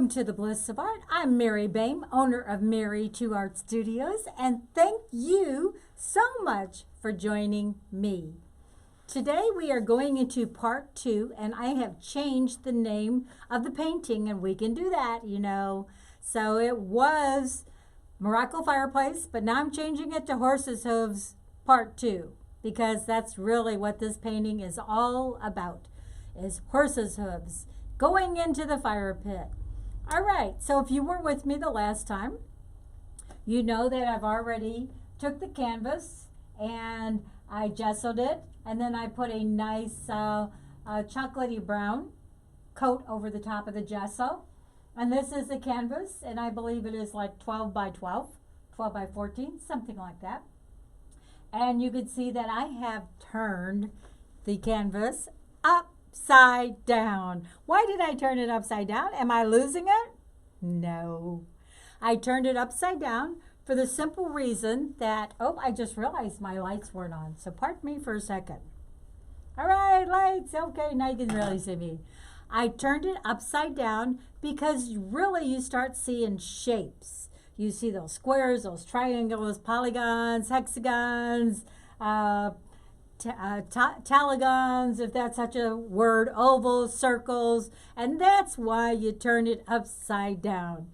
Welcome to the Bliss of Art. I'm Mary Bame, owner of Mary 2 Art Studios, and thank you so much for joining me. Today we are going into part 2, and I have changed the name of the painting, and we can do that, you know. So it was Morocco Fireplace, but now I'm changing it to Horses Hooves part 2, because that's really what this painting is all about, is horses' hooves going into the fire pit. All right, so if you were with me the last time, you know that I've already took the canvas and I gessoed it, and then I put a nice chocolatey brown coat over the top of the gesso. And this is the canvas, and I believe it is like 12 by 12, 12 by 14, something like that. And you can see that I have turned the canvas upside down. Why did I turn it upside down? Am I losing it? No. I turned it upside down for the simple reason that, oh, I just realized my lights weren't on. So pardon me for a second. All right, lights. Okay, now you can really see me. I turned it upside down because really you start seeing shapes. You see those squares, those triangles, polygons, hexagons, talagons, if that's such a word, ovals, circles, and that's why you turn it upside down.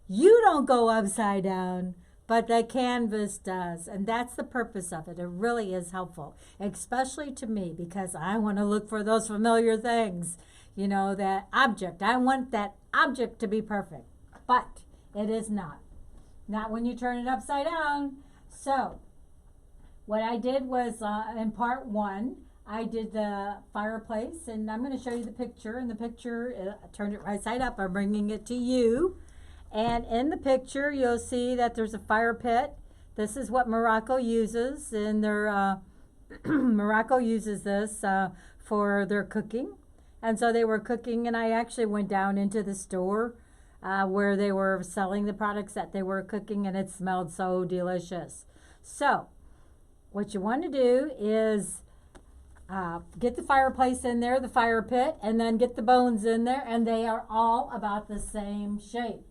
You don't go upside down, but the canvas does, and that's the purpose of it. It really is helpful, especially to me, because I want to look for those familiar things, you know, that object. I want that object to be perfect, but it is not. Not when you turn it upside down. So what I did was in part 1, I did the fireplace, and I'm going to show you the picture. In the picture, I turned it right side up. I'm bringing it to you. And in the picture, you'll see that there's a fire pit. This is what Morocco uses, and their Morocco uses this for their cooking. And so they were cooking, and I actually went down into the store where they were selling the products that they were cooking, and it smelled so delicious. So what you want to do is get the fireplace in there, the fire pit, and then get the bones in there, and they are all about the same shape.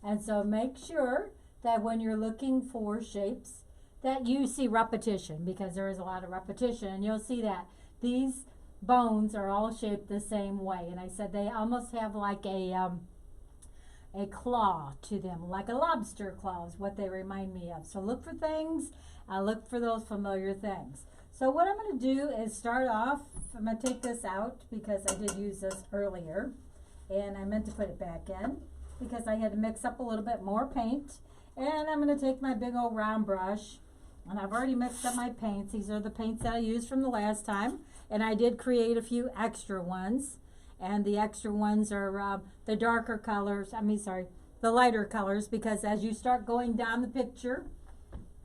And so make sure that when you're looking for shapes that you see repetition, because there is a lot of repetition, and you'll see that these bones are all shaped the same way. And I said they almost have like a claw to them, like a lobster claw is what they remind me of. So look for things, look for those familiar things. So what I'm going to do is start off, I'm going to take this out because I did use this earlier, and I meant to put it back in because I had to mix up a little bit more paint. And I'm going to take my big old round brush, and I've already mixed up my paints. These are the paints that I used from the last time, and I did create a few extra ones. And the extra ones are the darker colors, the lighter colors, because as you start going down the picture,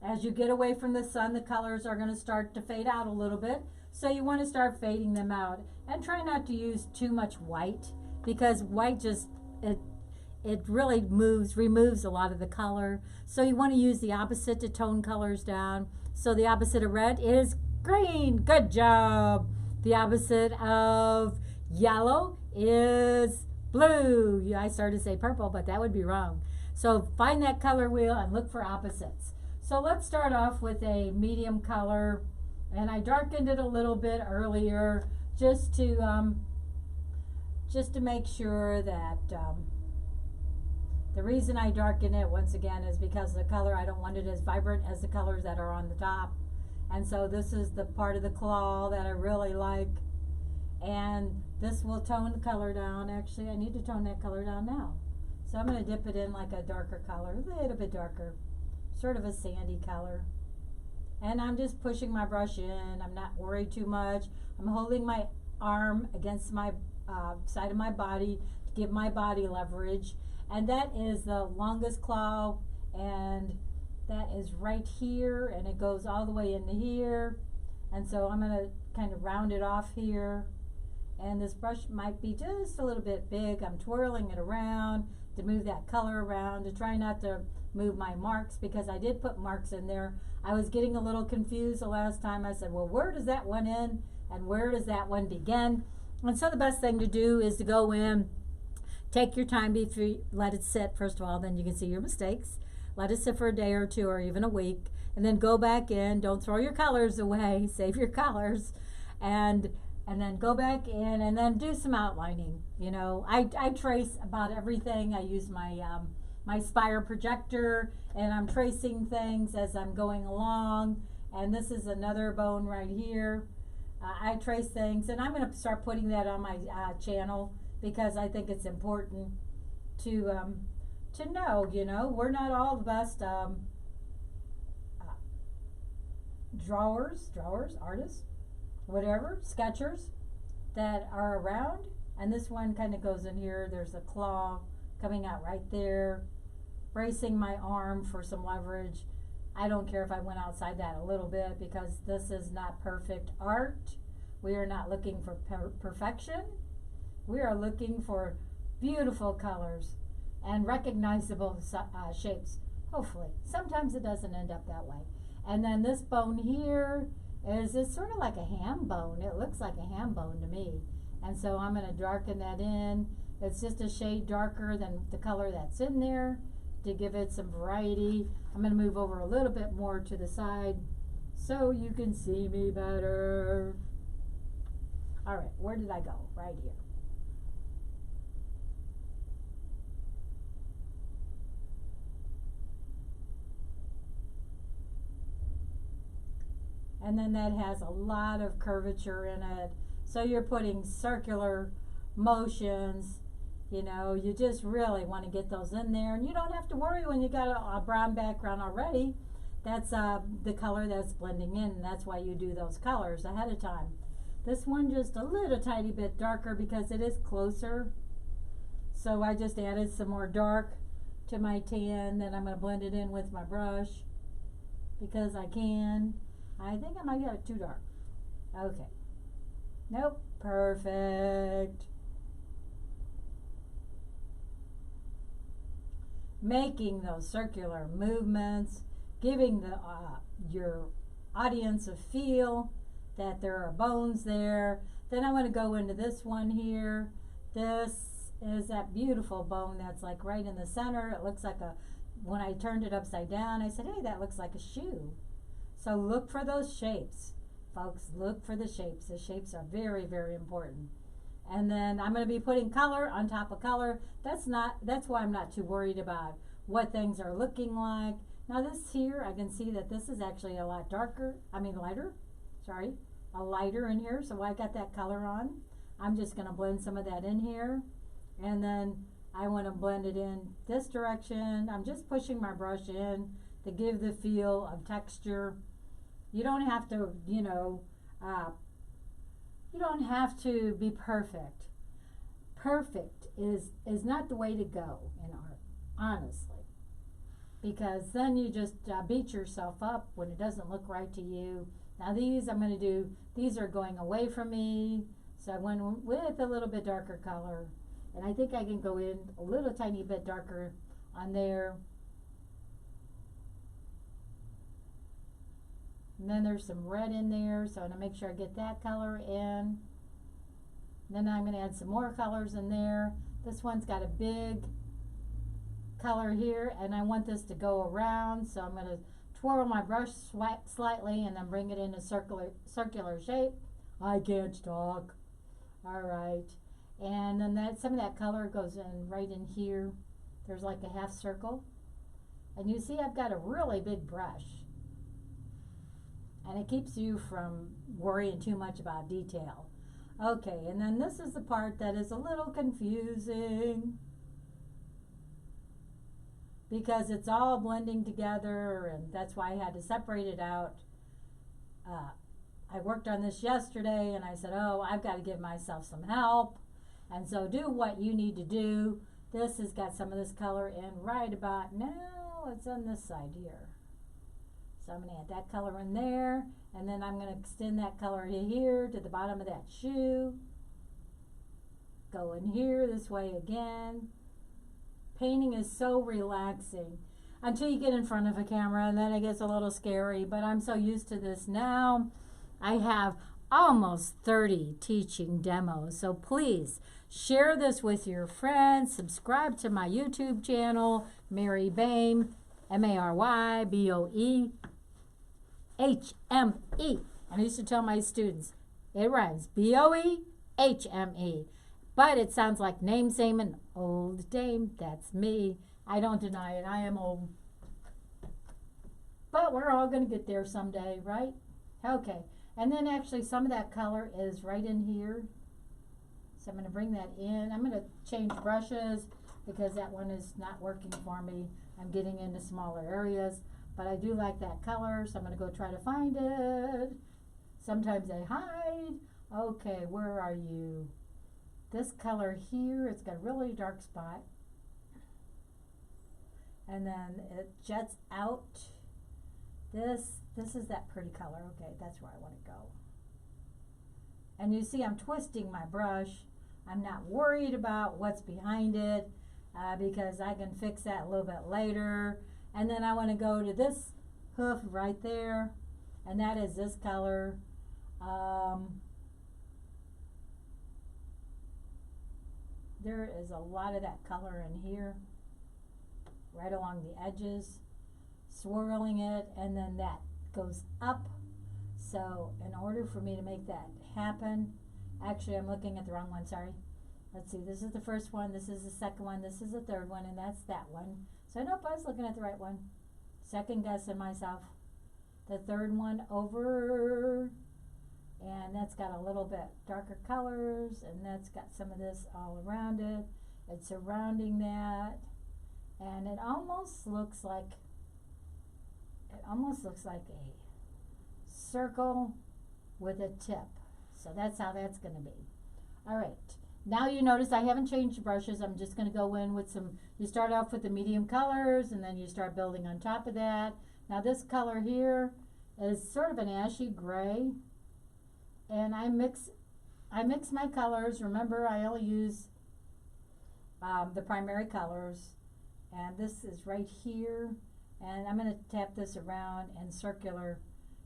as you get away from the sun, the colors are going to start to fade out a little bit. So you want to start fading them out. And try not to use too much white, because white just, it really removes a lot of the color. So you want to use the opposite to tone colors down. So the opposite of red is green. Good job. The opposite of yellow is blue. Yeah, I started to say purple, but that would be wrong. So find that color wheel and look for opposites. So let's start off with a medium color, and I darkened it a little bit earlier just to make sure that the reason I darken it once again is because the color, I don't want it as vibrant as the colors that are on the top. And so this is the part of the claw that I really like. And this will tone the color down. Actually, I need to tone that color down now. So I'm going to dip it in like a darker color, a little bit darker, sort of a sandy color. And I'm just pushing my brush in. I'm not worried too much. I'm holding my arm against my side of my body to give my body leverage. And that is the longest claw, and that is right here, and it goes all the way into here. And so I'm going to kind of round it off here. And this brush might be just a little bit big. I'm twirling it around to move that color around, to try not to move my marks, because I did put marks in there. I was getting a little confused the last time. I said, well, where does that one end and where does that one begin? And so the best thing to do is to go in Take your time before you let it sit, first of all, then you can see your mistakes. Let it sit for a day or two or even a week, and then go back in. Don't throw your colors away. Save your colors. And then go back in and then do some outlining. You know, I trace about everything. I use my my Spire projector, and I'm tracing things as I'm going along. And this is another bone right here. I trace things, and I'm going to start putting that on my channel because I think it's important to know. You know, we're not all the best drawers, artists, whatever, sketchers that are around. And this one kind of goes in here. There's a claw coming out right there, bracing my arm for some leverage. I don't care if I went outside that a little bit because this is not perfect art. We are not looking for perfection. We are looking for beautiful colors and recognizable shapes, hopefully. Sometimes it doesn't end up that way. And then this bone here it's sort of like a ham bone. It looks like a ham bone to me. And so I'm going to darken that in. It's just a shade darker than the color that's in there to give it some variety. I'm going to move over a little bit more to the side so you can see me better. All right, where did I go? Right here. And then that has a lot of curvature in it. So you're putting circular motions. You know, you just really want to get those in there. And you don't have to worry when you got a brown background already. That's the color that's blending in. And that's why you do those colors ahead of time. This one just a little tiny bit darker because it is closer. So I just added some more dark to my tan. Then I'm going to blend it in with my brush because I can. I think I might have it too dark. Okay. Nope. Perfect. Making those circular movements, giving the your audience a feel that there are bones there. Then I want to go into this one here. This is that beautiful bone that's like right in the center. It looks like when I turned it upside down, I said, hey, that looks like a shoe. So look for those shapes, folks. Look for the shapes. The shapes are very, very important. And then I'm going to be putting color on top of color. That's why I'm not too worried about what things are looking like. Now this here, I can see that this is actually a lot lighter. Sorry, a lighter in here. So I got that color on. I'm just going to blend some of that in here. And then I want to blend it in this direction. I'm just pushing my brush in to give the feel of texture. You don't have to, you don't have to be perfect. Perfect is not the way to go in art, honestly. Because then you just beat yourself up when it doesn't look right to you. Now these I'm going to do, these are going away from me. So I went with a little bit darker color. And I think I can go in a little tiny bit darker on there. And then there's some red in there, so I'm going to make sure I get that color in. Then I'm going to add some more colors in there. This one's got a big color here, and I want this to go around, so I'm going to twirl my brush slightly and then bring it in a circular shape. I can't talk. All right. And then some of that color goes in right in here. There's like a half circle. And you see I've got a really big brush. And it keeps you from worrying too much about detail. Okay, and then this is the part that is a little confusing because it's all blending together, and that's why I had to separate it out. I worked on this yesterday, and I said, oh, I've got to give myself some help. And so do what you need to do. This has got some of this color in right about now. It's on this side here. So I'm going to add that color in there, and then I'm going to extend that color here to the bottom of that shoe. Go in here this way again. Painting is so relaxing until you get in front of a camera, and then it gets a little scary, but I'm so used to this now. I have almost 30 teaching demos, so please Share this with your friends. Subscribe to my YouTube channel, Mary Boehme, MaryBoehme. I used to tell my students, it rhymes, Boehme. But it sounds like name, same, and old dame. That's me. I don't deny it. I am old. But we're all going to get there someday, right? Okay. And then actually some of that color is right in here. So I'm going to bring that in. I'm going to change brushes because that one is not working for me. I'm getting into smaller areas. But I do like that color, so I'm going to go try to find it. Sometimes they hide. Okay, where are you? This color here, it's got a really dark spot. And then it jets out. This is that pretty color. Okay, that's where I want to go. And you see I'm twisting my brush. I'm not worried about what's behind it because I can fix that a little bit later. And then I want to go to this hoof right there, and that is this color. There is a lot of that color in here, right along the edges, swirling it, and then that goes up. So in order for me to make that happen, actually I'm looking at the wrong one, sorry. Let's see, this is the first one, this is the second one, this is the third one, and that's that one. So nope, I was looking at the right one. Second guessing myself. The third one over, and that's got a little bit darker colors, and that's got some of this all around it. It's surrounding that, and it almost looks like a circle with a tip. So that's how that's going to be. All right. Now you notice I haven't changed brushes. I'm just going to go in with some, you start off with the medium colors and then you start building on top of that. Now this color here is sort of an ashy gray, and I mix my colors. Remember, I only use the primary colors, and this is right here, and I'm going to tap this around in circular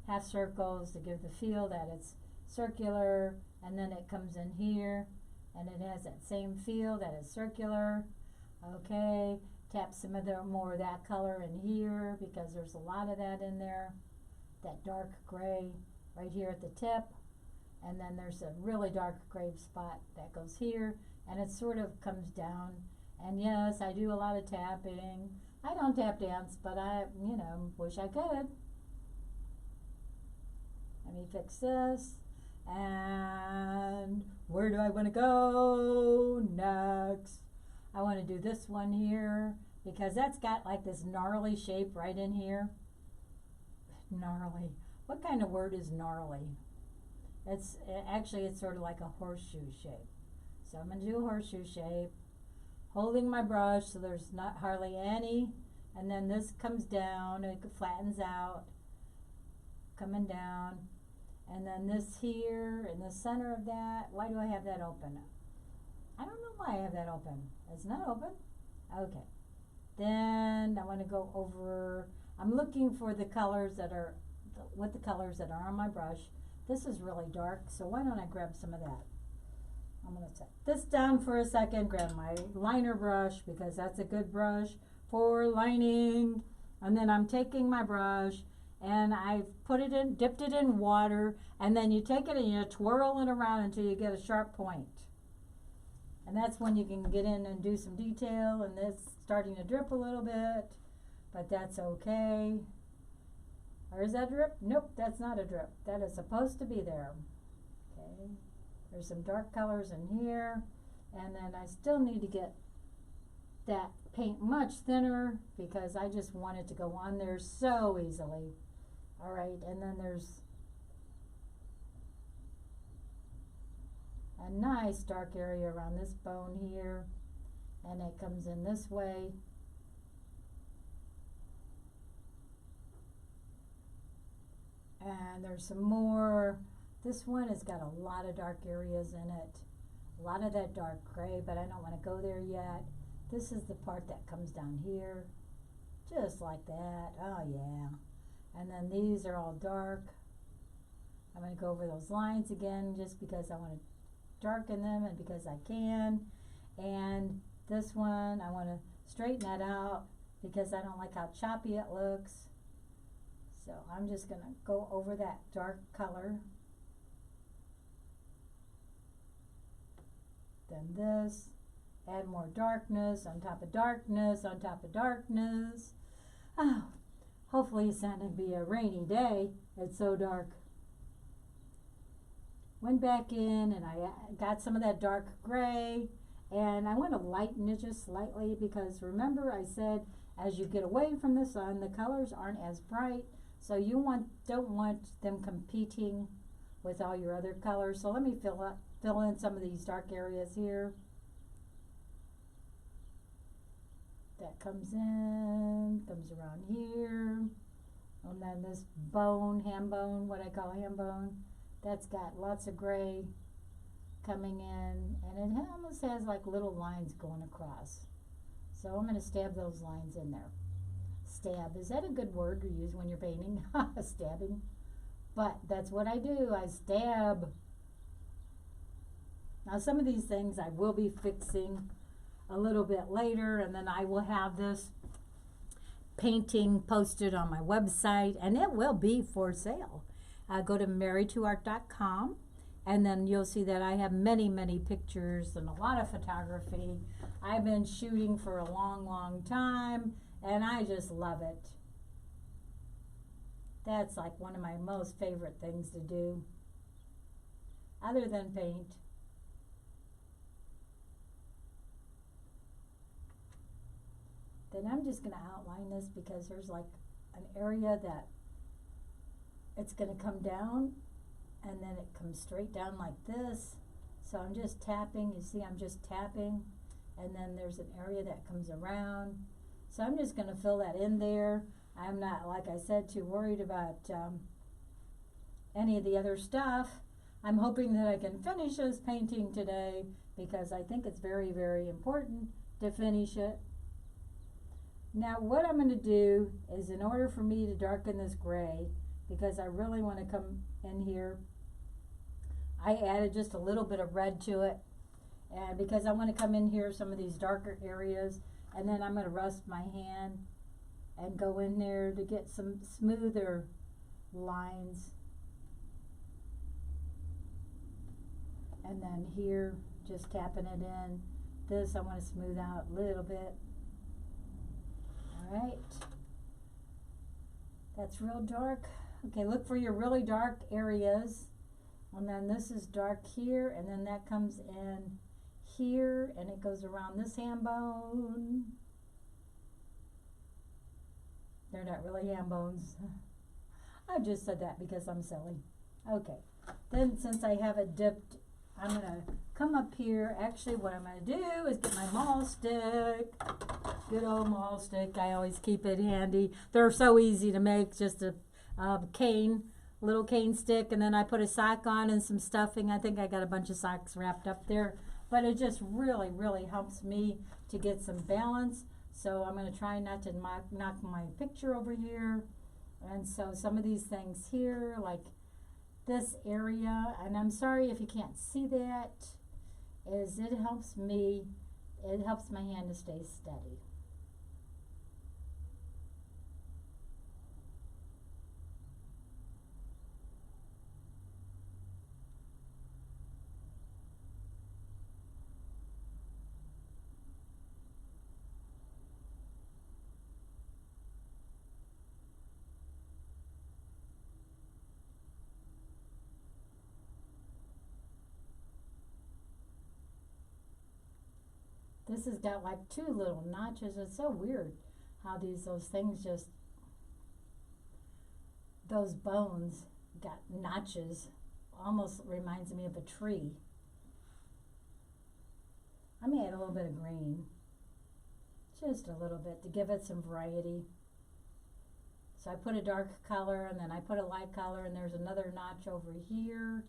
half circles to give the feel that it's circular, and then it comes in here and it has that same feel that it's circular. Okay, tap some of the more of that color in here because there's a lot of that in there, that dark gray right here at the tip, and then there's a really dark gray spot that goes here, and it sort of comes down. And yes, I do a lot of tapping. I don't tap dance, but I, wish I could. Let me fix this. And where do I want to go next? I want to do this one here because that's got like this gnarly shape right in here. Gnarly. What kind of word is gnarly? It's sort of like a horseshoe shape. So I'm going to do a horseshoe shape, holding my brush so there's not hardly any, and then this comes down, it flattens out, coming down, and then this here in the center of that. Why do I have that open? I don't know why I have that open. It's not open. Okay. Then I want to go over, I'm looking for the colors that are, with the colors that are on my brush. This is really dark, so why don't I grab some of that? I'm going to set this down for a second, grab my liner brush because that's a good brush for lining. And then I'm taking my brush and I've put it in, dipped it in water, and then you take it and you twirl it around until you get a sharp point. And that's when you can get in and do some detail, and it's starting to drip a little bit, but that's okay. Or is that drip? Nope, that's not a drip. That is supposed to be there. Okay. There's some dark colors in here, and then I still need to get that paint much thinner because I just want it to go on there so easily. All right, and then there's a nice dark area around this bone here, and it comes in this way. And there's some more. This one has got a lot of dark areas in it, a lot of that dark gray, but I don't want to go there yet. This is the part that comes down here, just like that. Oh yeah. And then these are all dark. I'm going to go over those lines again just because I want to darken them and because I can. And this one, I want to straighten that out because I don't like how choppy it looks. So I'm just going to go over that dark color. Then this, add more darkness on top of darkness on top of darkness. Oh, hopefully it's not going to be a rainy day. It's so dark. Went back in and I got some of that dark gray, and I want to lighten it just slightly because remember I said as you get away from the sun the colors aren't as bright, so you don't want them competing with all your other colors. So let me fill in some of these dark areas here. That comes in, comes around here, and then this bone, ham bone, what I call ham bone, that's got lots of gray coming in, and it almost has like little lines going across. So I'm going to stab those lines in there. Stab, is that a good word to use when you're painting? Stabbing. But that's what I do, I stab. Now some of these things I will be fixing a little bit later, and then I will have this painting posted on my website, and it will be for sale. Go to marriedtoart.com, and then you'll see that I have many, many pictures and a lot of photography. I've been shooting for a long, long time, and I just love it. That's like one of my most favorite things to do, other than paint. Then I'm just going to outline this because there's like an area that it's going to come down and then it comes straight down like this. So I'm just tapping, you see I'm just tapping, and then there's an area that comes around. So I'm just going to fill that in there. I'm not, like I said, too worried about any of the other stuff. I'm hoping that I can finish this painting today because I think it's very, very important to finish it. Now what I'm going to do is, in order for me to darken this gray, because I really want to come in here, I added just a little bit of red to it, and because I want to come in here some of these darker areas, and then I'm going to rust my hand and go in there to get some smoother lines. And then here, just tapping it in. This I want to smooth out a little bit. All right. That's real dark. Okay, look for your really dark areas. And then this is dark here, and then that comes in here, and it goes around this ham bone. They're not really ham bones. I just said that because I'm silly. Okay, then since I have it dipped, I'm going to come up here. Actually, what I'm going to do is get my maul stick. Good old maul stick. I always keep it handy. They're so easy to make, just a cane, little cane stick, and then I put a sock on and some stuffing. I think I got a bunch of socks wrapped up there, but it just really, really helps me to get some balance. So I'm going to try not to knock my picture over here. And so some of these things here, like this area, and I'm sorry if you can't see that, is it helps me, it helps my hand to stay steady. This has got like two little notches. It's so weird how those things just, those bones got notches. Almost reminds me of a tree. I may add a little bit of green. Just a little bit to give it some variety. So I put a dark color and then I put a light color, and there's another notch over here.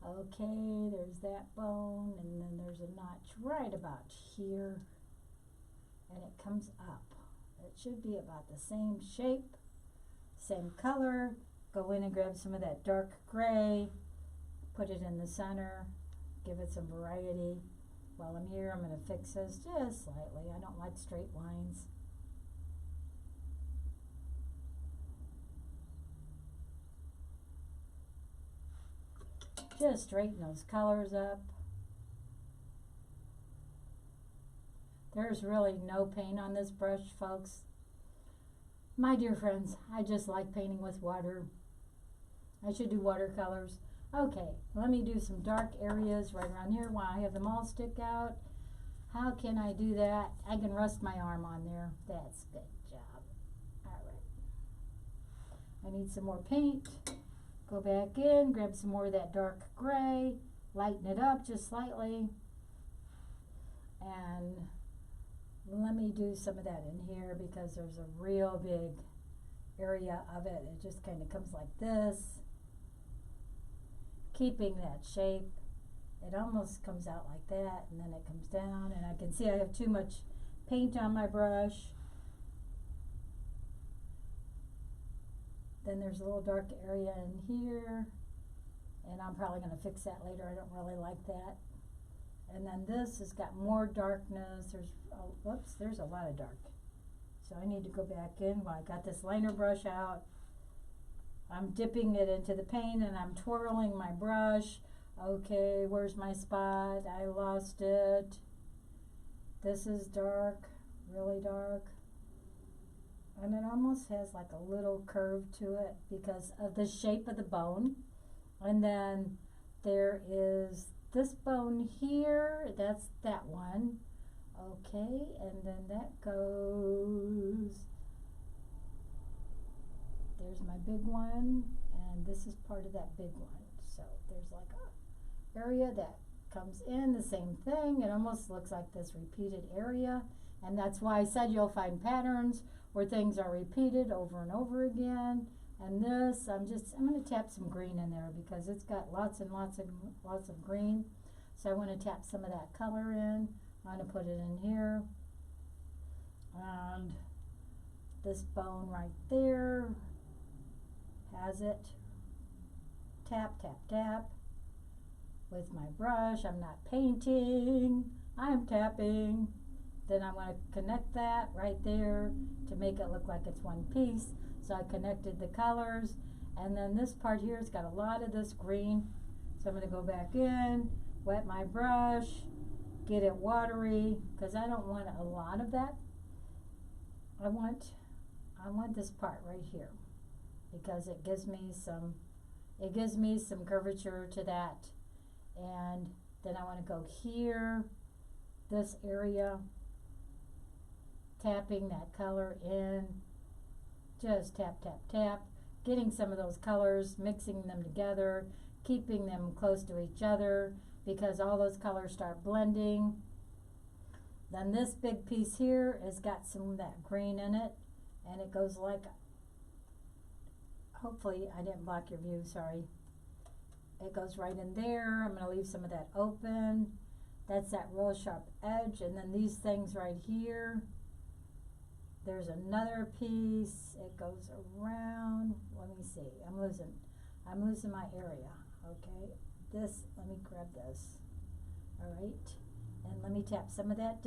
Okay, there's that bone, and then there's a notch right about here, and it comes up. It should be about the same shape, same color. Go in and grab some of that dark gray, put it in the center, give it some variety. While I'm here, I'm going to fix this just slightly. I don't like straight lines. Just straighten those colors up. There's really no paint on this brush, folks. My dear friends, I just like painting with water. I should do watercolors. Okay, let me do some dark areas right around here while I have them all stick out. How can I do that? I can rest my arm on there. That's good job. All right. I need some more paint. Go back in, grab some more of that dark gray, lighten it up just slightly. And let me do some of that in here because there's a real big area of it. It just kind of comes like this. Keeping that shape. It almost comes out like that, and then it comes down, and I can see I have too much paint on my brush. Then there's a little dark area in here, and I'm probably going to fix that later. I don't really like that. And then this has got more darkness. There's, oh, whoops, there's a lot of dark. So I need to go back in while I got this liner brush out. I'm dipping it into the paint and I'm twirling my brush. Okay, where's my spot? I lost it. This is dark, really dark. And it almost has like a little curve to it because of the shape of the bone. And then there is this bone here, that's that one. Okay, and then that goes, there's my big one, and this is part of that big one. So there's like a area that comes in, the same thing. It almost looks like this repeated area, and that's why I said you'll find patterns where things are repeated over and over again. And this, I'm going to tap some green in there because it's got lots and lots of green. So I want to tap some of that color in. I'm going to put it in here. And this bone right there has it. Tap, tap, tap. With my brush, I'm not painting, I'm tapping. Then I'm going to connect that right there to make it look like it's one piece. So I connected the colors, and then this part here has got a lot of this green. So I'm going to go back in, wet my brush, get it watery, because I don't want a lot of that. I want this part right here because it gives me some curvature to that. And then I want to go here, this area, tapping that color in. Just tap, tap, tap, getting some of those colors, mixing them together, keeping them close to each other because all those colors start blending. Then this big piece here has got some of that green in it, and it goes like, hopefully I didn't block your view, sorry. It goes right in there. I'm going to leave some of that open. That's that real sharp edge, and then these things right here. There's another piece. It goes around. Let me see. I'm losing my area. Okay. This, let me grab this. All right. And let me tap some of that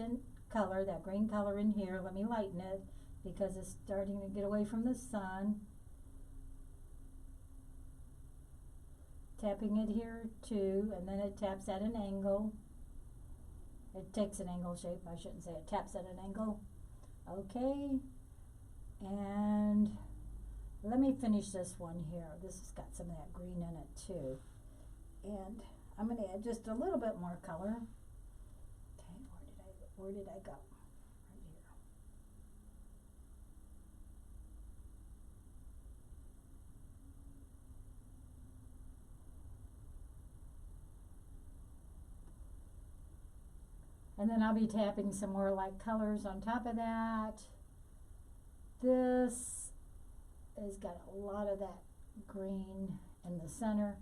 color, that green color in here. Let me lighten it because it's starting to get away from the sun. Tapping it here too, and then it taps at an angle. It takes an angle shape. I shouldn't say it taps at an angle. Okay, and let me finish this one here. This has got some of that green in it too. And I'm going to add just a little bit more color. Okay, where did I go? Right here. And then I'll be tapping some more light colors on top of that. This has got a lot of that green in the center.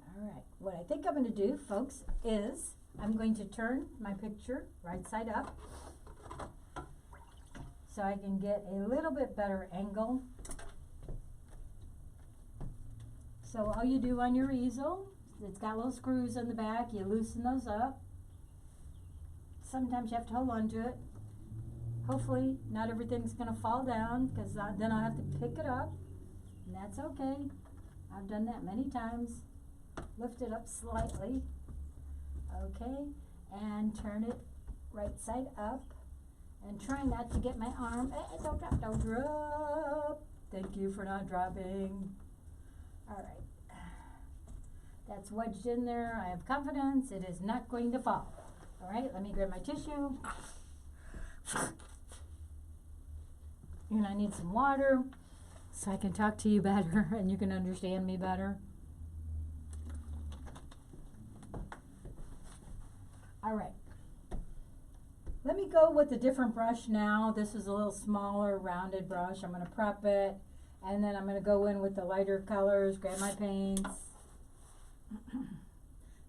All right, what I think I'm going to do, folks, is I'm going to turn my picture right side up so I can get a little bit better angle. So all you do on your easel, it's got little screws in the back, you loosen those up. Sometimes you have to hold on to it. Hopefully not everything's going to fall down, because then I'll have to pick it up, and that's okay. I've done that many times. Lift it up slightly, okay, and turn it right side up, and try not to get my arm, don't drop, don't drop. Thank you for not dropping. All right, that's wedged in there. I have confidence it is not going to fall. All right, let me grab my tissue. And I need some water so I can talk to you better and you can understand me better. All right. Let me go with a different brush now. This is a little smaller, rounded brush. I'm going to prep it, and then I'm going to go in with the lighter colors, grab my paints.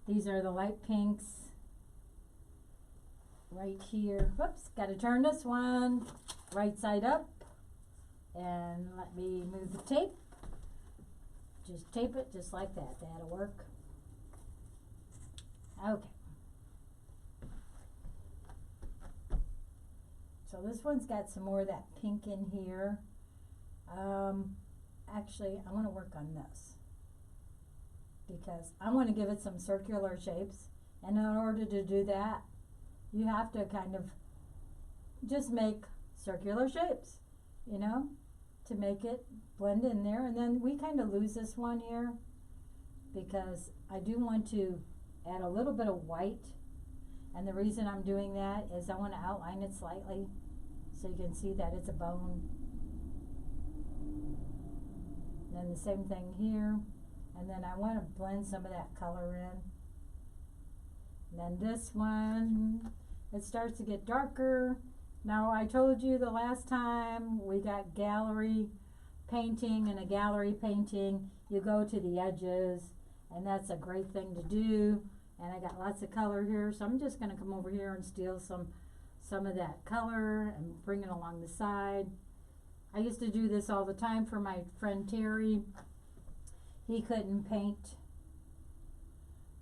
These are the light pinks right here. Whoops, got to turn this one right side up. And let me move the tape. Just tape it just like that. That'll work. Okay. So this one's got some more of that pink in here. Actually, I want to work on this because I want to give it some circular shapes. And in order to do that, you have to kind of just make circular shapes, you know, to make it blend in there. And then we kind of lose this one here because I do want to add a little bit of white. And the reason I'm doing that is I want to outline it slightly so you can see that it's a bone. And then the same thing here. And then I want to blend some of that color in. And then this one, it starts to get darker. Now, I told you the last time we got gallery painting, and a gallery painting, you go to the edges, and that's a great thing to do. And I got lots of color here, so I'm just going to come over here and steal some of that color and bring it along the side. I used to do this all the time for my friend Terry. He couldn't paint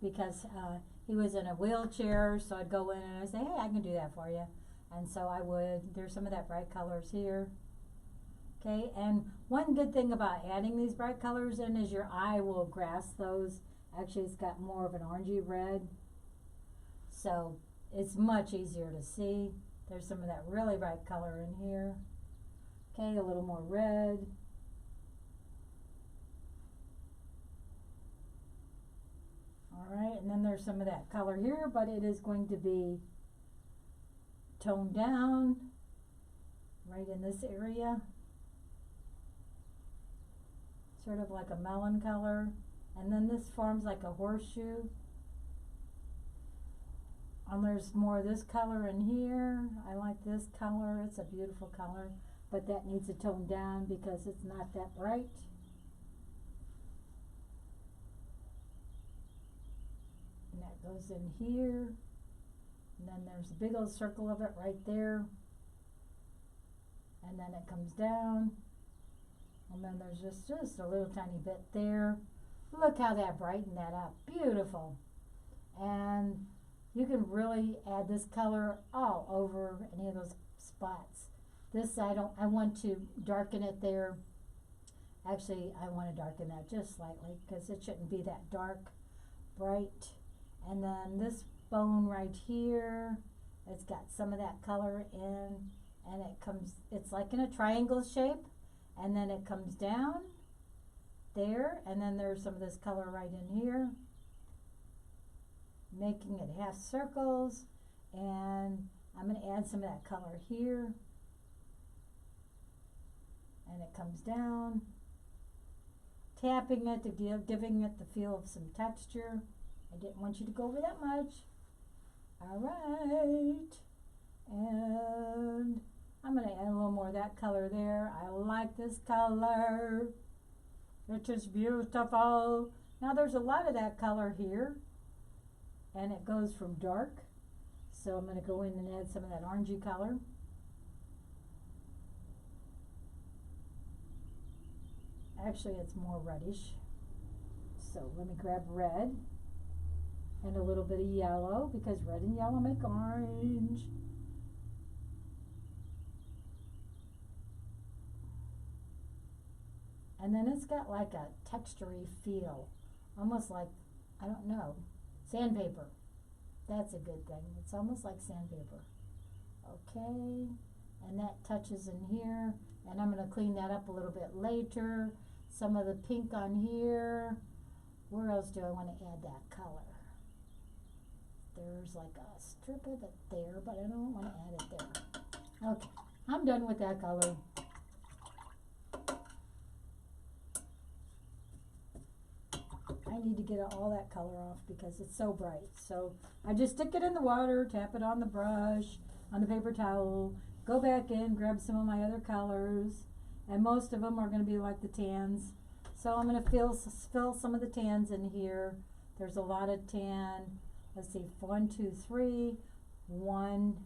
because he was in a wheelchair, so I'd go in and I'd say, hey, I can do that for you. And so I would. There's some of that bright colors here. Okay, and one good thing about adding these bright colors in is your eye will grasp those. Actually, it's got more of an orangey red, so it's much easier to see. There's some of that really bright color in here. Okay, a little more red. All right, and then there's some of that color here, but it is going to be toned down right in this area. Sort of like a melon color. And then this forms like a horseshoe. And there's more of this color in here. I like this color. It's a beautiful color. But that needs to tone down because it's not that bright. And that goes in here. And then there's a big old circle of it right there. And then it comes down. And then there's just a little tiny bit there. Look how that brightened that up. Beautiful. And you can really add this color all over any of those spots. This I want to darken it there. Actually, I want to darken that just slightly because it shouldn't be that dark, bright. And then this bone right here, it's got some of that color in, and it's like in a triangle shape, and then it comes down there, and then there's some of this color right in here, making it half circles. And I'm going to add some of that color here, and it comes down, tapping it to giving it the feel of some texture. I didn't want you to go over that much. All right, and I'm going to add a little more of that color there. I like this color. It is beautiful. Now there's a lot of that color here, and it goes from dark. So I'm going to go in and add some of that orangey color. Actually, it's more reddish. So let me grab red and a little bit of yellow, because red and yellow make orange. And then it's got like a textury feel, almost like, I don't know, sandpaper. That's a good thing. It's almost like sandpaper. Okay, and that touches in here, and I'm going to clean that up a little bit later. Some of the pink on here. Where else do I want to add that color? There's like a strip of it there, but I don't want to add it there. Okay, I'm done with that color. I need to get all that color off because it's so bright. So I just stick it in the water, tap it on the brush, on the paper towel, go back in, grab some of my other colors, and most of them are going to be like the tans. So I'm going to fill some of the tans in here. There's a lot of tan. Let's see, 1, 2, 3, 1,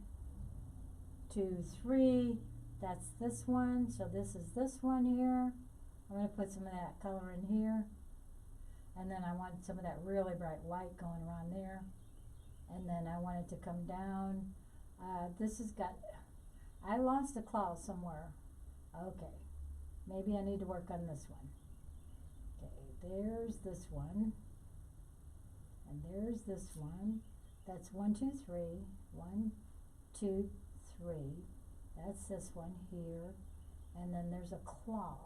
2, 3. That's this one. So this is this one here. I'm going to put some of that color in here. And then I want some of that really bright white going around there. And then I want it to come down. This has got, I lost a claw somewhere. Okay, maybe I need to work on this one. Okay, there's this one. And there's this one. That's 1, 2, 3. 1, 2, 3. That's this one here. And then there's a claw.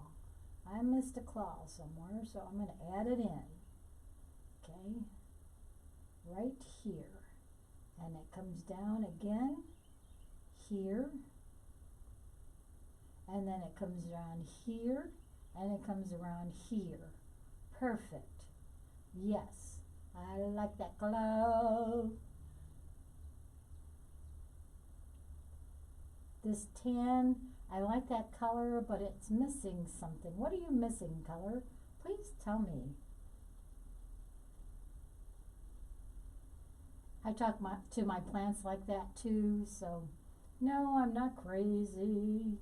I missed a claw somewhere, so I'm going to add it in. Okay, right here. And it comes down again here. And then it comes around here. And it comes around here. Perfect. Yes, I like that color. This tan, I like that color, but it's missing something. What are you missing, color? Please tell me. I talk to my plants like that too, so no, I'm not crazy.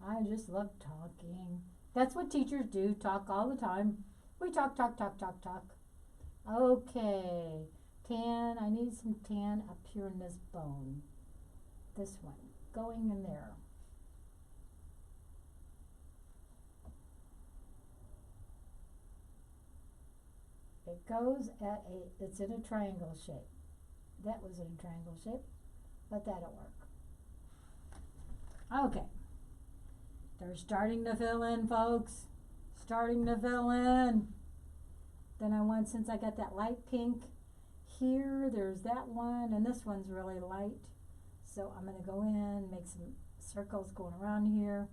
I just love talking. That's what teachers do, talk all the time. We talk, talk, talk, talk, talk. Okay, tan, I need some tan up here in this bone. This one, going in there. It goes at it's in a triangle shape. That was in a triangle shape, but that'll work. Okay. They're starting to fill in, folks. Starting to fill in. Then I want, since I got that light pink here, there's that one, and this one's really light. So I'm going to go in, make some circles going around here.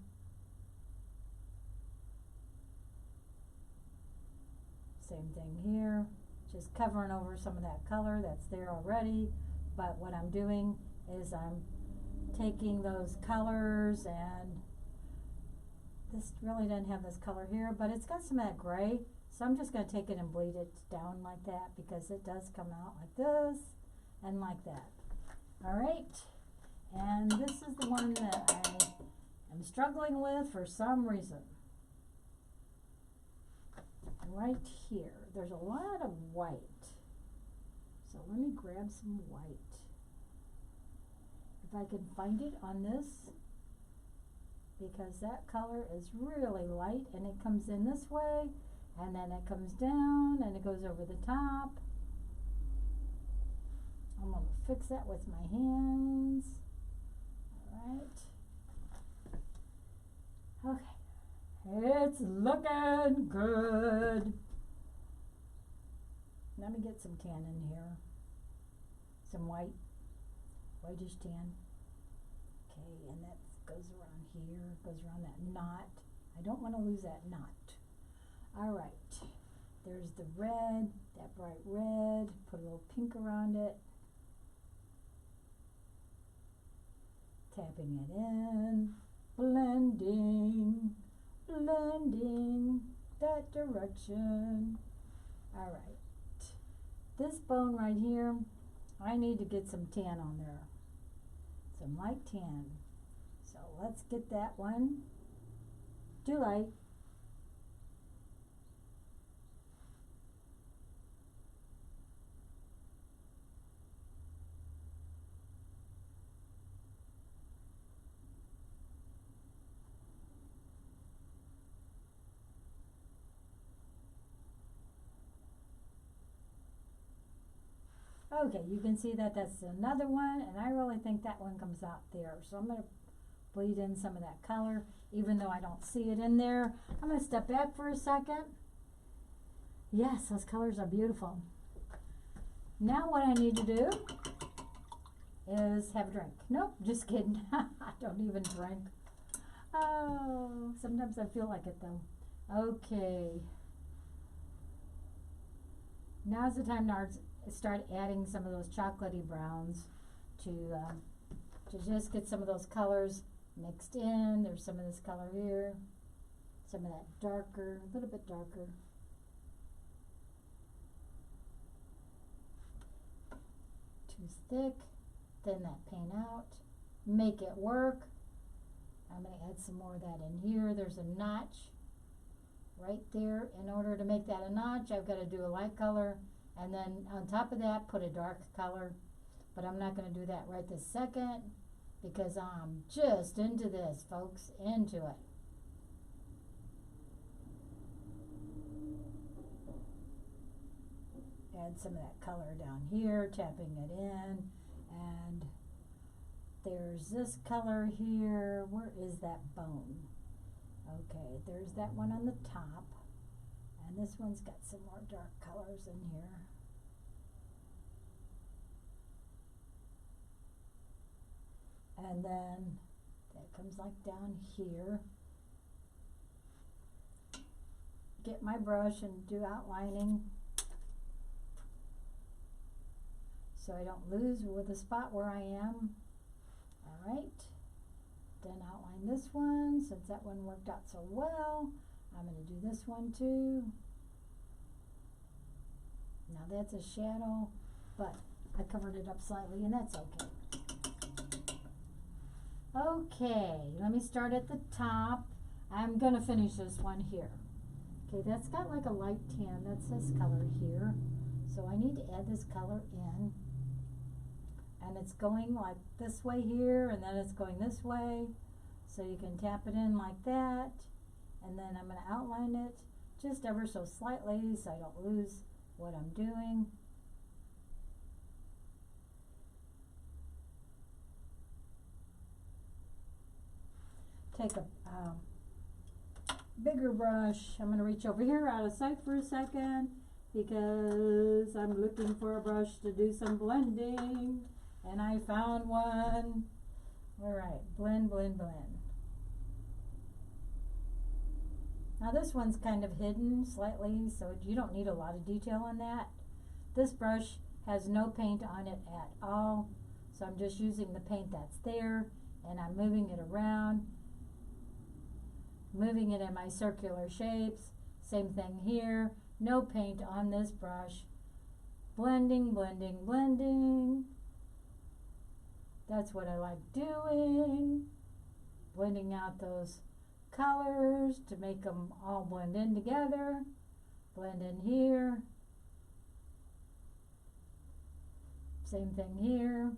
Same thing here. Just covering over some of that color that's there already. But what I'm doing is I'm taking those colors, and this really doesn't have this color here, but it's got some of that gray. So I'm just going to take it and bleed it down like that, because it does come out like this and like that. All right. And this is the one that I am struggling with for some reason. Right here. There's a lot of white. So let me grab some white. If I can find it on this, because that color is really light, and it comes in this way, and then it comes down, and it goes over the top. I'm going to fix that with my hands. All right. Okay. It's looking good. Let me get some tan in here. Some white, whitish tan. Okay, and that goes around here, goes around that knot. I don't want to lose that knot. All right, there's the red, that bright red. Put a little pink around it. Tapping it in, blending. Blending that direction. All right. This bone right here, I need to get some tan on there. Some light tan. So let's get that one. Do light. Okay, you can see that that's another one, and I really think that one comes out there. So I'm going to bleed in some of that color, even though I don't see it in there. I'm going to step back for a second. Yes, those colors are beautiful. Now what I need to do is have a drink. Nope, just kidding. I don't even drink. Oh, sometimes I feel like it though. Okay. Now's the time to start adding some of those chocolatey browns to just get some of those colors mixed in. There's some of this color here, some of that darker, a little bit darker. Too thick. Thin that paint out. Make it work. I'm going to add some more of that in here. There's a notch right there. In order to make that a notch, I've got to do a light color, and then on top of that put a dark color, but I'm not going to do that right this second because I'm just into this, folks, into it. Add some of that color down here, tapping it in, and there's this color here. Where is that bone? Okay, there's that one on the top, and this one's got some more dark colors in here. And then that comes like down here. Get my brush and do outlining so I don't lose with the spot where I am. All right. Then outline this one. Since that one worked out so well, I'm going to do this one too. Now that's a shadow, but I covered it up slightly, and that's okay. Okay, let me start at the top. I'm going to finish this one here. Okay, that's got like a light tan. That's this color here. So I need to add this color in. And it's going like this way here, and then it's going this way. So you can tap it in like that. And then I'm going to outline it just ever so slightly so I don't lose what I'm doing. Take a bigger brush. I'm going to reach over here out of sight for a second because I'm looking for a brush to do some blending. And I found one. All right, blend, blend, blend. Now this one's kind of hidden slightly, so you don't need a lot of detail on that. This brush has no paint on it at all, so I'm just using the paint that's there, and I'm moving it around, moving it in my circular shapes. Same thing here, no paint on this brush. Blending, blending, blending. That's what I like doing. Blending out those colors to make them all blend in together. Blend in here. Same thing here.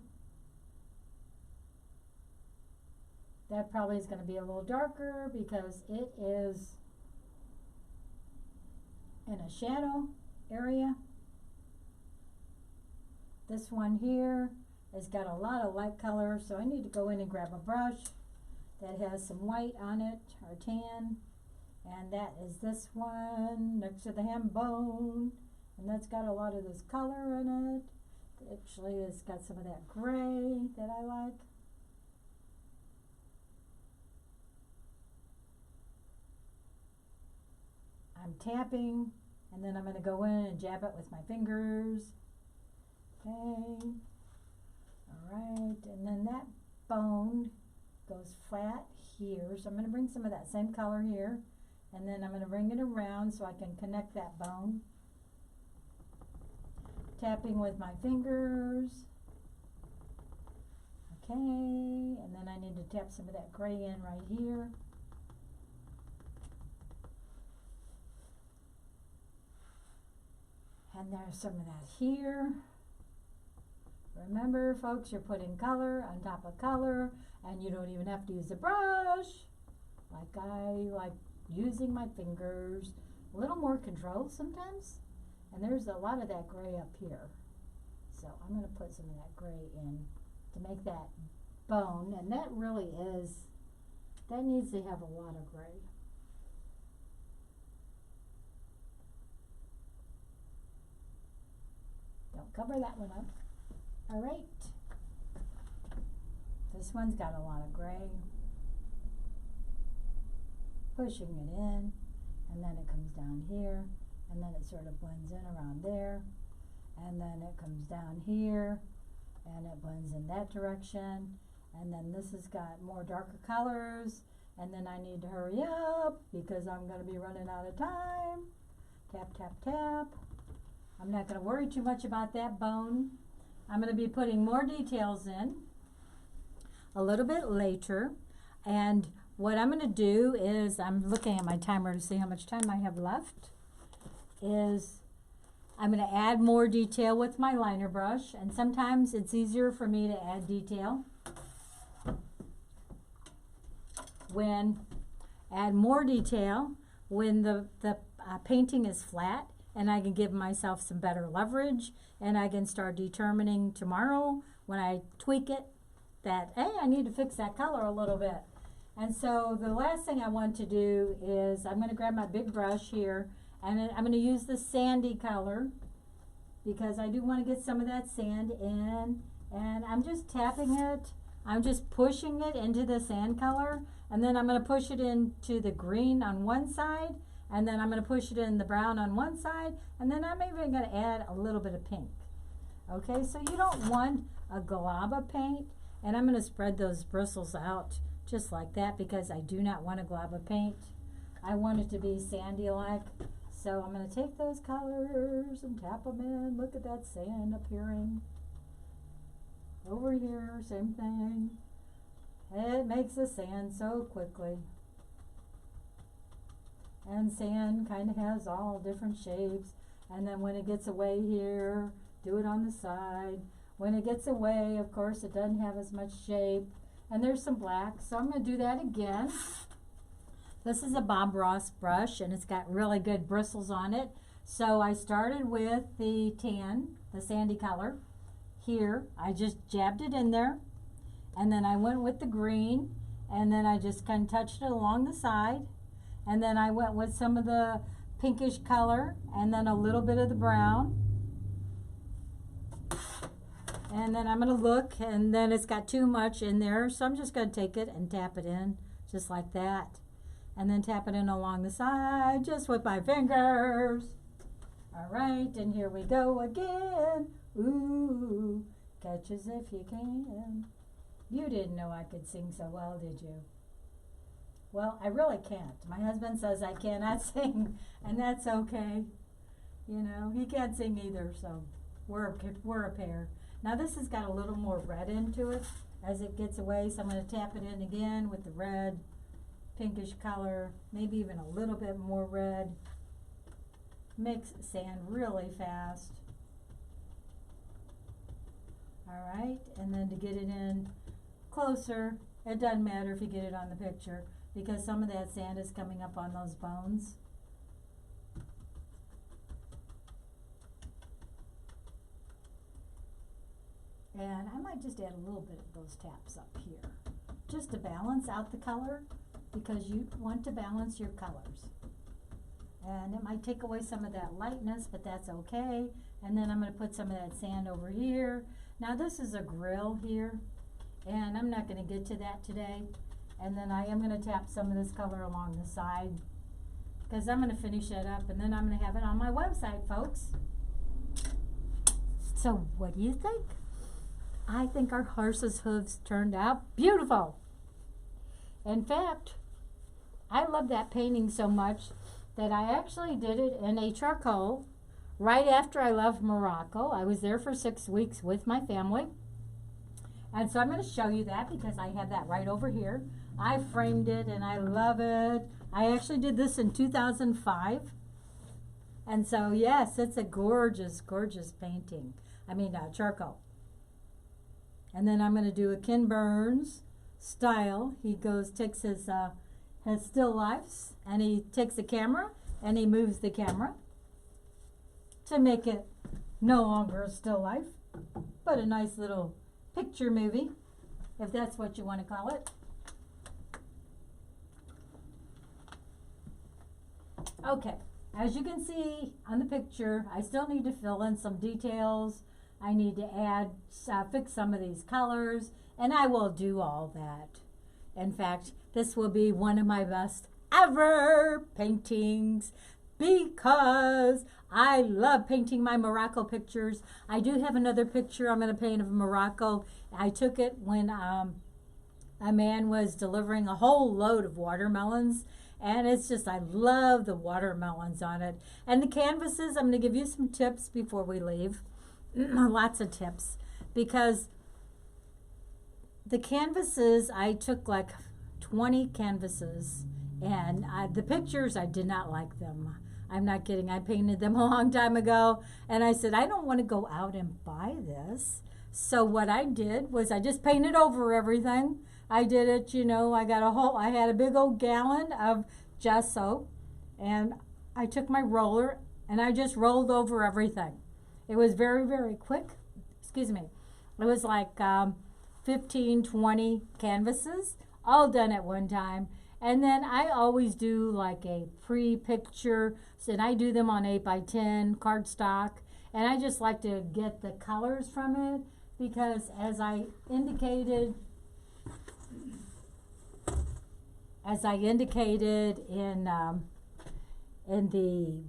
That probably is going to be a little darker because it is in a shadow area. This one here has got a lot of light color, so I need to go in and grab a brush that has some white on it, or tan, and that is this one next to the hem bone, and that's got a lot of this color in it. Actually, it's got some of that gray that I like. I'm tapping, and then I'm going to go in and jab it with my fingers. Okay. Alright, and then that bone goes flat here, so I'm going to bring some of that same color here, and then I'm going to bring it around so I can connect that bone. Tapping with my fingers. Okay, and then I need to tap some of that gray in right here. And there's some of that here. Remember, folks, you're putting color on top of color, and you don't even have to use a brush. Like I like using my fingers. A little more control sometimes. And there's a lot of that gray up here. So I'm going to put some of that gray in to make that bone, and that really is, that needs to have a lot of gray. Don't cover that one up. All right. This one's got a lot of gray. Pushing it in, and then it comes down here, and then it sort of blends in around there, and then it comes down here, and it blends in that direction, and then this has got more darker colors, and then I need to hurry up because I'm going to be running out of time. Tap, tap, tap. I'm not going to worry too much about that bone. I'm going to be putting more details in a little bit later, and what I'm going to do is, I'm looking at my timer to see how much time I have left, is I'm going to add more detail with my liner brush, and sometimes it's easier for me to add detail add more detail when the painting is flat, and I can give myself some better leverage, and I can start determining tomorrow when I tweak it that, hey, I need to fix that color a little bit. And so the last thing I want to do is I'm going to grab my big brush here, and I'm going to use the sandy color because I do want to get some of that sand in, and I'm just tapping it. I'm just pushing it into the sand color, and then I'm going to push it into the green on one side, and then I'm going to push it in the brown on one side, and then I'm even going to add a little bit of pink. Okay, so you don't want a glob of paint, and I'm going to spread those bristles out just like that because I do not want a glob of paint. I want it to be sandy-like. So I'm going to take those colors and tap them in. Look at that sand appearing. Over here, same thing. It makes the sand so quickly. And sand kind of has all different shapes. And then when it gets away here, do it on the side. When it gets away, of course, it doesn't have as much shape. And there's some black, so I'm going to do that again. This is a Bob Ross brush, and it's got really good bristles on it. So I started with the tan, the sandy color. Here, I just jabbed it in there. And then I went with the green, and then I just kind of touched it along the side. And then I went with some of the pinkish color, and then a little bit of the brown. And then I'm going to look, and then it's got too much in there, so I'm just going to take it and tap it in, just like that. And then tap it in along the side, just with my fingers. All right, and here we go again. Ooh, catch as if you can. You didn't know I could sing so well, did you? Well, I really can't. My husband says I cannot sing, and that's okay. You know, he can't sing either, so we're a pair. Now this has got a little more red into it as it gets away, so I'm going to tap it in again with the red, pinkish color, maybe even a little bit more red. Mix sand really fast. All right, and then to get it in closer, it doesn't matter if you get it on the picture because some of that sand is coming up on those bones. And I might just add a little bit of those taps up here, just to balance out the color, because you want to balance your colors. And it might take away some of that lightness, but that's okay. And then I'm going to put some of that sand over here. Now this is a grill here, and I'm not going to get to that today. And then I am going to tap some of this color along the side, because I'm going to finish that up, and then I'm going to have it on my website, folks. So what do you think? I think our horse's hooves turned out beautiful. In fact, I love that painting so much that I actually did it in a charcoal right after I left Morocco. I was there for 6 weeks with my family. And so I'm going to show you that because I have that right over here. I framed it and I love it. I actually did this in 2005. And so, yes, it's a gorgeous, gorgeous painting. I mean, charcoal. And then I'm going to do a Ken Burns style. He takes his still lifes, and he takes the camera, and he moves the camera to make it no longer a still life. but a nice little picture movie, if that's what you want to call it. Okay, as you can see on the picture, I still need to fill in some details. I need to add, fix some of these colors, and I will do all that. In fact, this will be one of my best ever paintings because I love painting my Morocco pictures. I do have another picture I'm going to paint of Morocco. I took it when a man was delivering a whole load of watermelons. And it's just, I love the watermelons on it. And the canvases, I'm going to give you some tips before we leave. Lots of tips. Because the canvases, I took like 20 canvases. And the pictures, I did not like them. I'm not kidding. I painted them a long time ago. And I said, I don't want to go out and buy this. So what I did was I just painted over everything. I did it, you know, I had a big old gallon of gesso, and I took my roller and I just rolled over everything. It was very, very quick. Excuse me. It was like 15, 20 canvases, all done at one time. And then I always do like a pre-picture, and I do them on 8x10 cardstock, and I just like to get the colors from it because as I indicated in the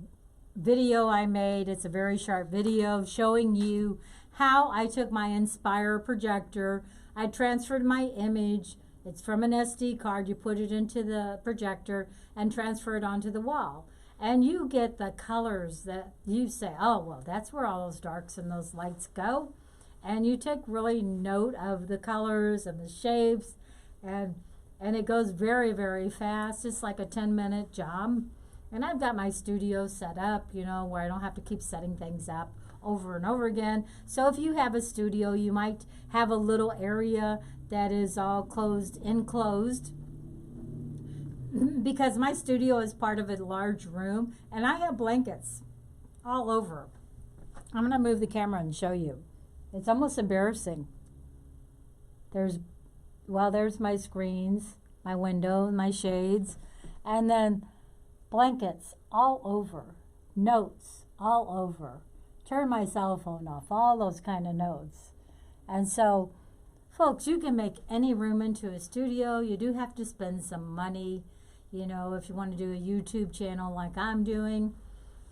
video I made, it's a very short video showing you how I took my Inspire projector, I transferred my image, it's from an SD card, you put it into the projector and transfer it onto the wall. And you get the colors that you say, oh, well, that's where all those darks and those lights go. And you take really note of the colors and the shapes, and it goes very, very fast. It's like a 10-minute job. And I've got my studio set up, you know, where I don't have to keep setting things up over and over again. So if you have a studio, you might have a little area that is all enclosed. Because my studio is part of a large room, and I have blankets all over. I'm going to move the camera and show you. It's almost embarrassing. There's my screens, my window, my shades, and then blankets all over, notes all over. Turn my cell phone off, all those kind of notes. And so, folks, you can make any room into a studio. You do have to spend some money. You know, if you want to do a YouTube channel like I'm doing,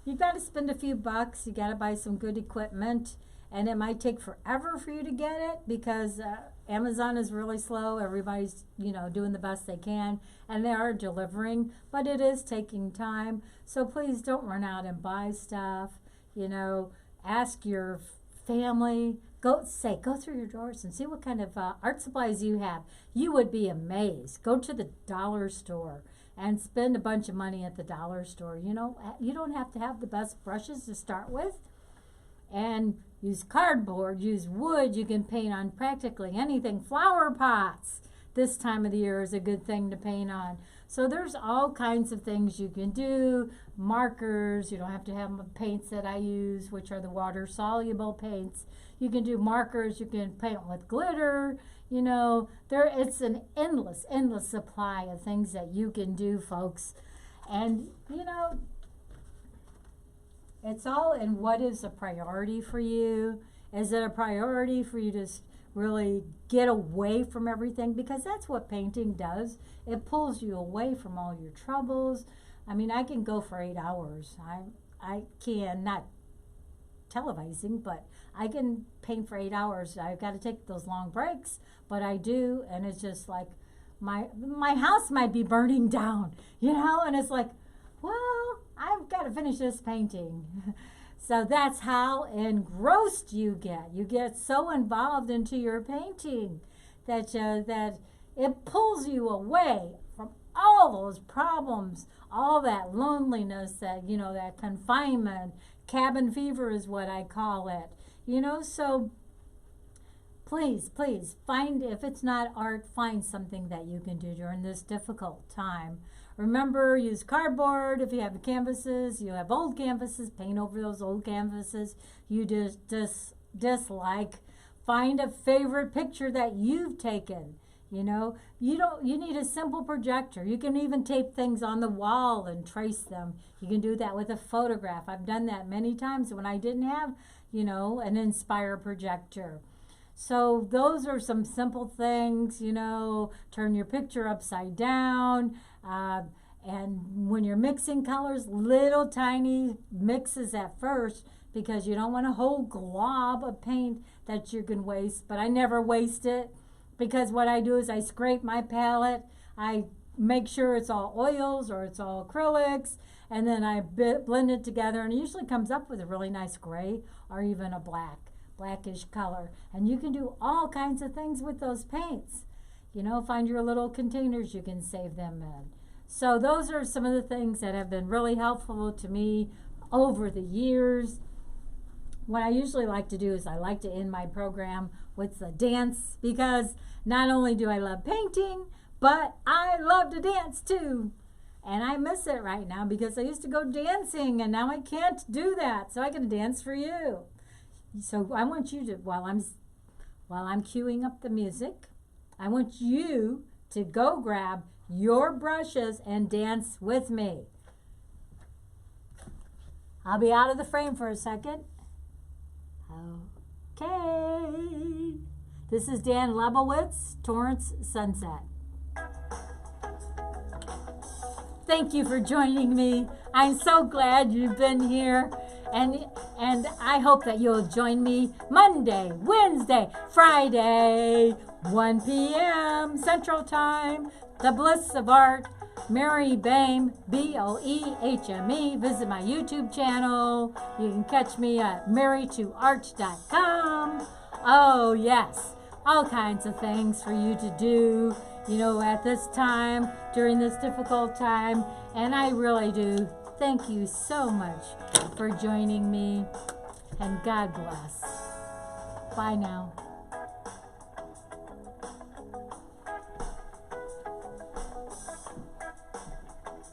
you've got to spend a few bucks. You got to buy some good equipment. And it might take forever for you to get it because Amazon is really slow. Everybody's, you know, doing the best they can, and they are delivering, but it is taking time. So please don't run out and buy stuff. You know, ask your family. Go through your drawers and see what kind of art supplies you have. You would be amazed. Go to the dollar store and spend a bunch of money at the dollar store. You know, you don't have to have the best brushes to start with. And use cardboard, use wood. You can paint on practically anything. Flower pots this time of the year is a good thing to paint on. So there's all kinds of things you can do. Markers, you don't have to have the paints that I use, which are the water-soluble paints. You can do markers, you can paint with glitter. You know, it's an endless supply of things that you can do, folks. And, you know, it's all in what is a priority for you. Is it a priority for you to really get away from everything? Because that's what painting does. It pulls you away from all your troubles. I mean, I can go for 8 hours. I can, not televising, but I can paint for 8 hours. I've got to take those long breaks, but I do, and it's just like my house might be burning down, you know, and it's like, well, I've got to finish this painting. So that's how engrossed you get. You get so involved into your painting that it pulls you away from all those problems, all that loneliness, that, you know, that confinement. Cabin fever is what I call it. You know, so please find, if it's not art, find something that you can do during this difficult time. Remember, use cardboard. If you have canvases, you have old canvases, paint over those old canvases. You just dislike. Find a favorite picture that you've taken. You know, you need a simple projector. You can even tape things on the wall and trace them. You can do that with a photograph. I've done that many times when I didn't have, you know, an Inspire projector. So those are some simple things, you know, turn your picture upside down. And when you're mixing colors, little tiny mixes at first, because you don't want a whole glob of paint that you can waste. But I never waste it, because what I do is I scrape my palette. I make sure it's all oils or it's all acrylics, and then I blend it together, and it usually comes up with a really nice gray or even a blackish color. And you can do all kinds of things with those paints. You know, find your little containers you can save them in. So those are some of the things that have been really helpful to me over the years. What I usually like to do is I like to end my program with the dance, because not only do I love painting, but I love to dance too. And I miss it right now, because I used to go dancing and now I can't do that. So I can dance for you. So I want you to, while I'm queuing up the music, I want you to go grab your brushes and dance with me. I'll be out of the frame for a second. Okay. This is Dan Lebowitz, Torrance Sunset. Thank you for joining me. I'm so glad you've been here. And I hope that you'll join me Monday, Wednesday, Friday, 1 p.m. Central Time. The Bliss of Art, Mary Boehme, Boehme. Visit my YouTube channel. You can catch me at marytoart.com. Oh, yes, all kinds of things for you to do, you know, at this time, during this difficult time. And I really do thank you so much for joining me. And God bless. Bye now.